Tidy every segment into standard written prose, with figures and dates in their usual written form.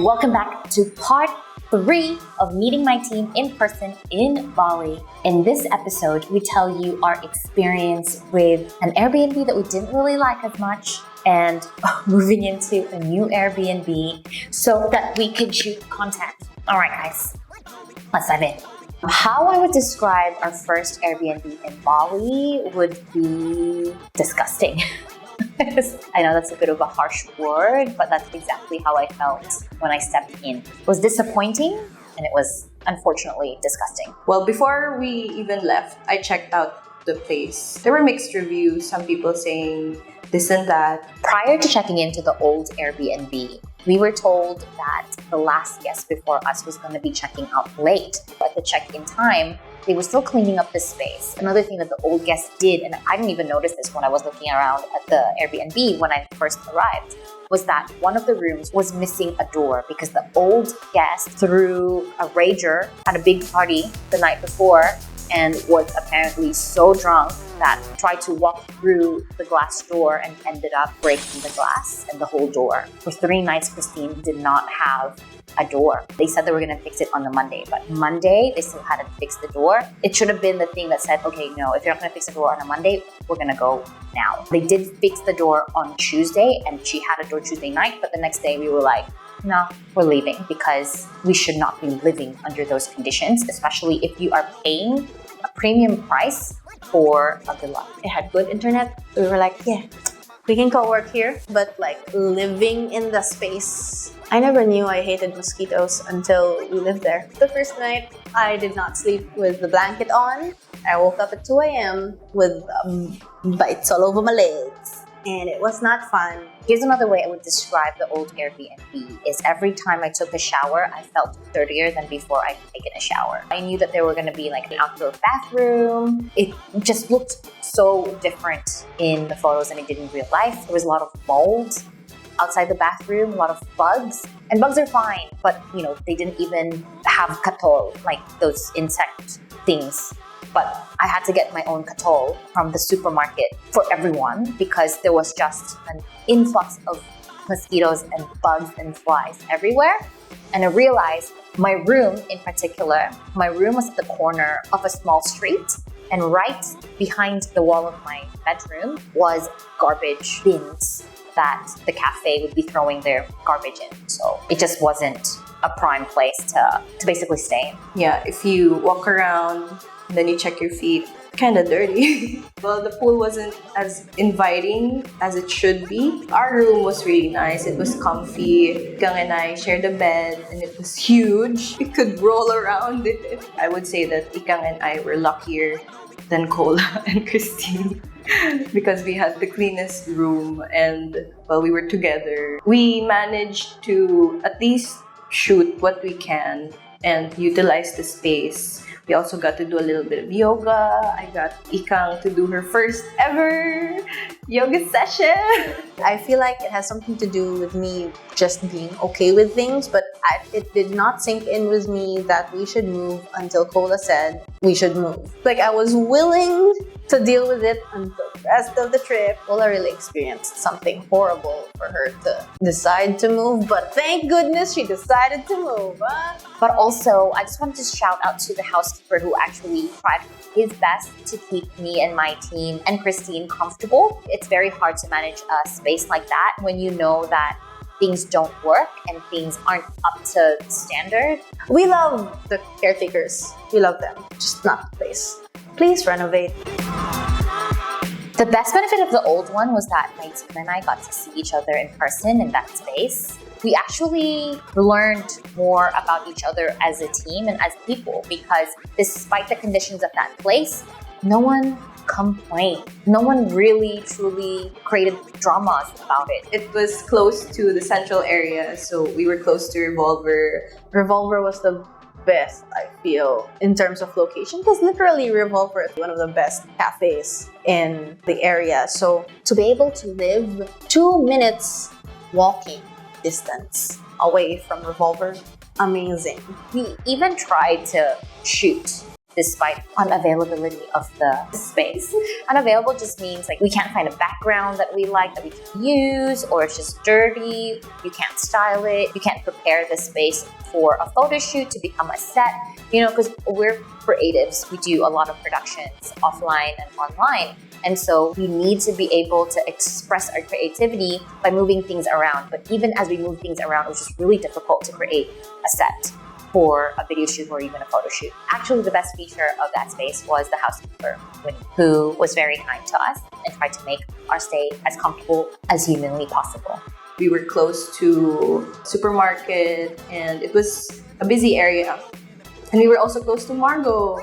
welcome back to part 3 of meeting my team in person in Bali. In this episode, we tell you our experience with an Airbnb that we didn't really like as much and moving into a new Airbnb so that we could shoot content. All right, guys, let's dive in. How I would describe our first Airbnb in Bali would be disgusting. I know that's a bit of a harsh word, but that's exactly how I felt when I stepped in. It was disappointing and it was unfortunately disgusting. Well, before we even left, I checked out the place. There were mixed reviews, some people saying this and that. Prior to checking into the old Airbnb, we were told that the last guest before us was going to be checking out late. At the check-in time, they were still cleaning up the space. Another thing that the old guest did, and I didn't even notice this when I was looking around at the Airbnb when I first arrived, was that one of the rooms was missing a door because the old guest threw a rager at a big party the night before and was apparently so drunk that tried to walk through the glass door and ended up breaking the glass and the whole door. For 3 nights, Christine did not have a door. They said they were going to fix it on the Monday, but Monday, they still hadn't fixed the door. It should have been the thing that said, okay, no, if you're not going to fix the door on a Monday, we're going to go now. They did fix the door on Tuesday, and she had a door Tuesday night, but the next day we were like, no, we're leaving because we should not be living under those conditions, especially if you are paying a premium price for a villa. It had good internet. We were like, yeah, we can co-work here. But like living in the space, I never knew I hated mosquitoes until we lived there. The first night, I did not sleep with the blanket on. I woke up at 2 a.m. with bites all over my legs. And it was not fun. Here's another way I would describe the old Airbnb is every time I took a shower, I felt dirtier than before I'd taken a shower. I knew that there were going to be like an outdoor bathroom. It just looked so different in the photos than it did in real life. There was a lot of mold outside the bathroom, a lot of bugs. And bugs are fine, but you know, they didn't even have katol, like those insect things. But I had to get my own katol from the supermarket for everyone because there was just an influx of mosquitoes and bugs and flies everywhere. And I realized my room in particular, my room was at the corner of a small street, and right behind the wall of my bedroom was garbage bins that the cafe would be throwing their garbage in. So it just wasn't a prime place to basically stay in. Yeah, if you walk around, then you check your feet, kind of dirty. Well, the pool wasn't as inviting as it should be. Our room was really nice. It was comfy. Gang and I shared a bed and it was huge. We could roll around it. I would say that Ikang and I were luckier than Kola and Christine because we had the cleanest room and while we were together, we managed to at least shoot what we can and utilize the space. We also got to do a little bit of yoga. I got Ikang to do her first ever yoga session. I feel like it has something to do with me just being okay with things, but it did not sink in with me that we should move until Kola said we should move. Like I was willing to deal with it until the rest of the trip. Kola really experienced something horrible for her to decide to move, but thank goodness she decided to move. Huh? But also, I just wanted to shout out to the housekeeper who actually tried his best to keep me and my team and Christine comfortable. It's very hard to manage a space like that when you know that things don't work and things aren't up to standard. We love the caretakers. We love them, just not the place. Please renovate. The best benefit of the old one was that my team and I got to see each other in person in that space. We actually learned more about each other as a team and as people because despite the conditions of that place, no one complained. No one really truly created dramas about it. It was close to the central area, so we were close to Revolver. Revolver was the best, I feel, in terms of location because literally Revolver is one of the best cafes in the area. So to be able to live 2 minutes walking distance away from Revolver, amazing. We even tried to shoot despite unavailability of the space. Unavailable just means like we can't find a background that we like that we can use, or it's just dirty, you can't style it, you can't prepare the space for a photo shoot to become a set, because we're creatives. We do a lot of productions offline and online. And so we need to be able to express our creativity by moving things around. But even as we move things around, it was just really difficult to create a set for a video shoot or even a photo shoot. Actually, the best feature of that space was the housekeeper, who was very kind to us and tried to make our stay as comfortable as humanly possible. We were close to supermarket and it was a busy area. And we were also close to Margot.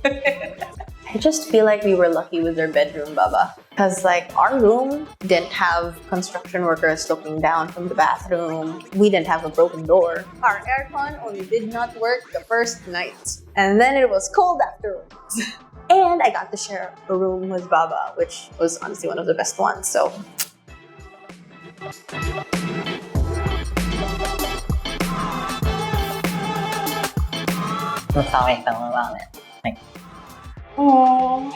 I just feel like we were lucky with our bedroom, Baba. Because like our room didn't have construction workers looking down from the bathroom. We didn't have a broken door. Our aircon only did not work the first night. And then it was cold afterwards. And I got to share a room with Baba, which was honestly one of the best ones. So That's how I felt about it. Like, Aww.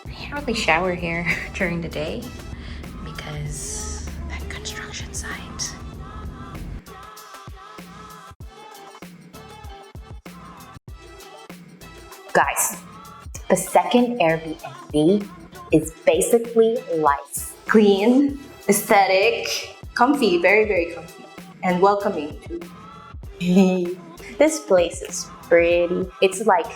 I can't really shower here during the day because that construction site. Guys, the second Airbnb is basically life. Clean, aesthetic, comfy, very, very comfy, and welcoming too. this place is pretty. It's like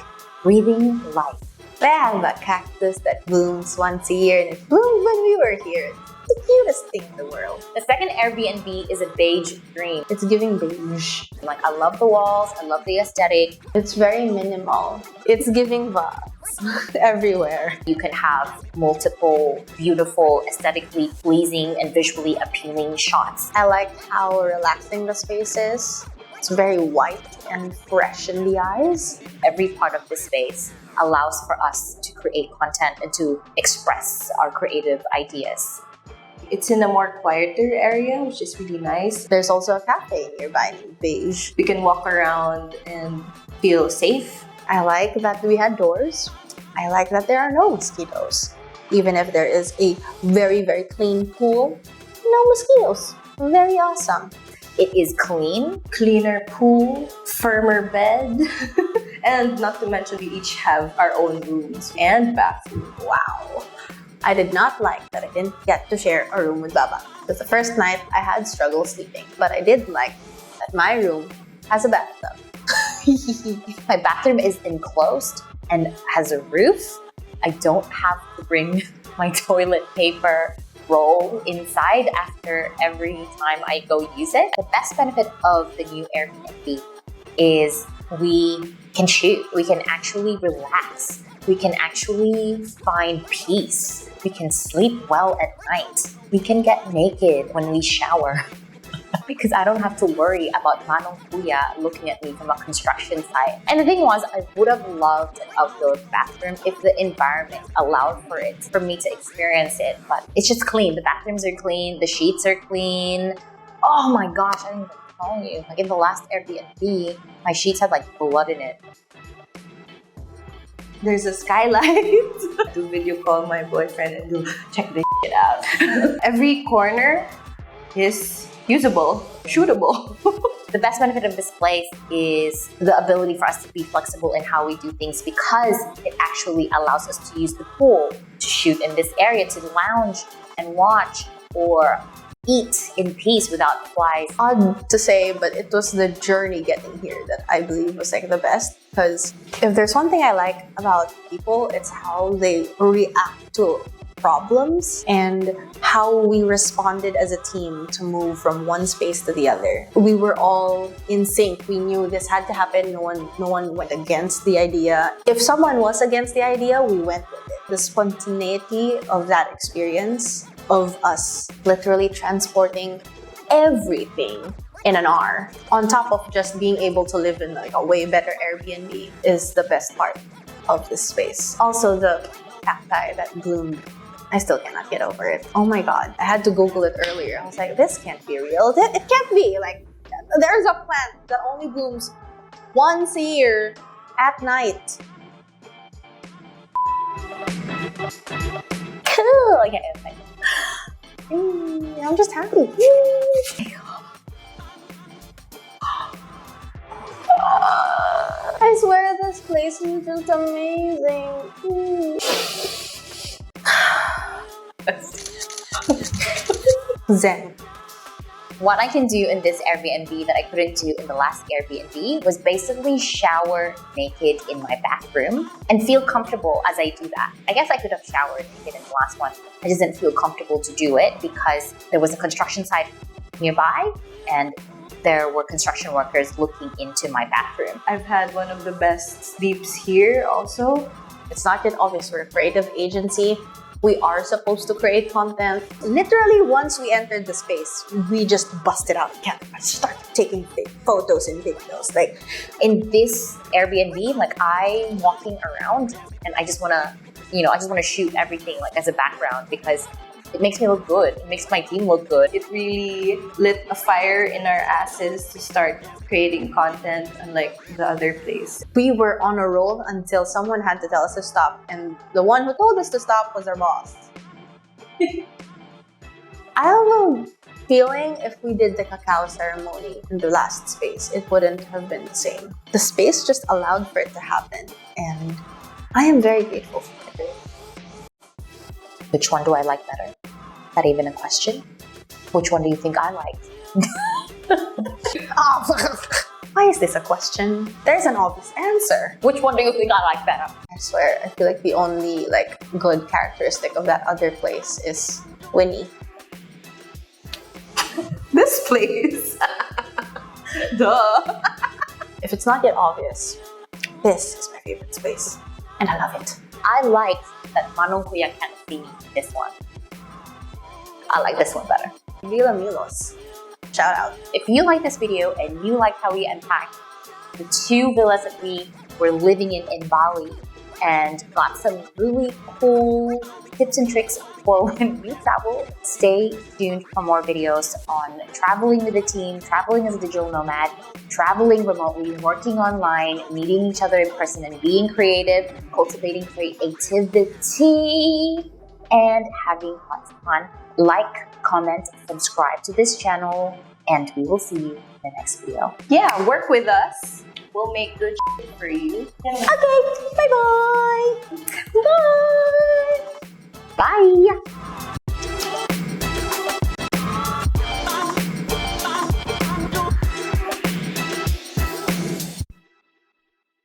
breathing life. They have a cactus that blooms once a year and it bloomed when we were here. It's the cutest thing in the world. The second Airbnb is a beige dream. It's giving beige. Like, I love the walls, I love the aesthetic. It's very minimal. It's giving vibes everywhere. You can have multiple beautiful, aesthetically pleasing and visually appealing shots. I like how relaxing the space is. It's very white and fresh in the eyes. Every part of the space allows for us to create content and to express our creative ideas. It's in a more quieter area, which is really nice. There's also a cafe nearby named Beige. We can walk around and feel safe. I like that we had doors. I like that there are no mosquitoes. Even if there is a very, very clean pool, no mosquitoes. Very awesome. It is clean, Cleaner pool, firmer bed, and not to mention we each have our own rooms and bathroom. Wow. I did not like that I didn't get to share a room with Baba. Because the first night I had struggle sleeping. But I did like that my room has a bathtub. my bathroom is enclosed and has a roof. I don't have to bring my toilet paper roll inside after every time I go use it. The best benefit of the new Airbnb is we can shoot, we can actually relax, we can actually find peace, we can sleep well at night, we can get naked when we shower. Because I don't have to worry about Manong Kuya looking at me from a construction site. And the thing was, I would have loved an outdoor bathroom if the environment allowed for it, for me to experience it. But it's just clean. The bathrooms are clean. The sheets are clean. Oh my gosh, I didn't even tell you. Like in the last Airbnb, my sheets had like blood in it. There's a skylight. Do video call my boyfriend and do check this shit out. Every corner is usable, shootable. The best benefit of this place is the ability for us to be flexible in how we do things, because it actually allows us to use the pool to shoot in this area, to lounge and watch or eat in peace without flies. Odd to say, but it was the journey getting here that I believe was like the best. Because if there's one thing I like about people, it's how they react to problems and how we responded as a team to move from one space to the other. We were all in sync. We knew this had to happen. No one went against the idea. If someone was against the idea, we went with it. The spontaneity of that experience, of us literally transporting everything in an hour, on top of just being able to live in like a way better Airbnb, is the best part of this space. Also, the cacti that bloomed, I still cannot get over it. Oh my god, I had to Google it earlier. I was like, this can't be real. It can't be. Like, there's a plant that only blooms once a year at night. Cool. Okay. I'm just happy. I swear this place is just amazing. Zen. What I can do in this Airbnb that I couldn't do in the last Airbnb was basically shower naked in my bathroom and feel comfortable as I do that. I guess I could have showered naked in the last one. I just didn't feel comfortable to do it because there was a construction site nearby and there were construction workers looking into my bathroom. I've had one of the best sleeps here also. It's not yet obvious we're a creative agency. We are supposed to create content. Literally, once we entered the space, we just busted out the camera and started taking big photos and videos. Like, in this Airbnb, like I'm walking around and I just wanna, I just wanna shoot everything like as a background because it makes me look good. It makes my team look good. It really lit a fire in our asses to start creating content, unlike the other place. we were on a roll until someone had to tell us to stop. And the one who told us to stop was our boss. I have a feeling if we did the cacao ceremony in the last space, it wouldn't have been the same. The space just allowed for it to happen. And I am very grateful for it. Which one do I like better? Is that even a question? Which one do you think I liked? Why is this a question? There's an obvious answer. Which one do you think I like better? I swear, I feel like the only good characteristic of that other place is Winnie. This place. Duh. If it's not yet obvious, this is my favorite space. And I love it. I like that Manong Kuya can't see this one. I like this one better. Villa Milos. Shout out. If you like this video and you like how we unpacked the 2 villas that we were living in Bali and got some really cool tips and tricks for when we travel, stay tuned for more videos on traveling with a team, traveling as a digital nomad, traveling remotely, working online, meeting each other in person and being creative, cultivating creativity, and having lots of fun. Like, comment, subscribe to this channel, and we will see you in the next video. Yeah, work with us. We'll make good shit for you. Okay, bye-bye. Bye! Bye!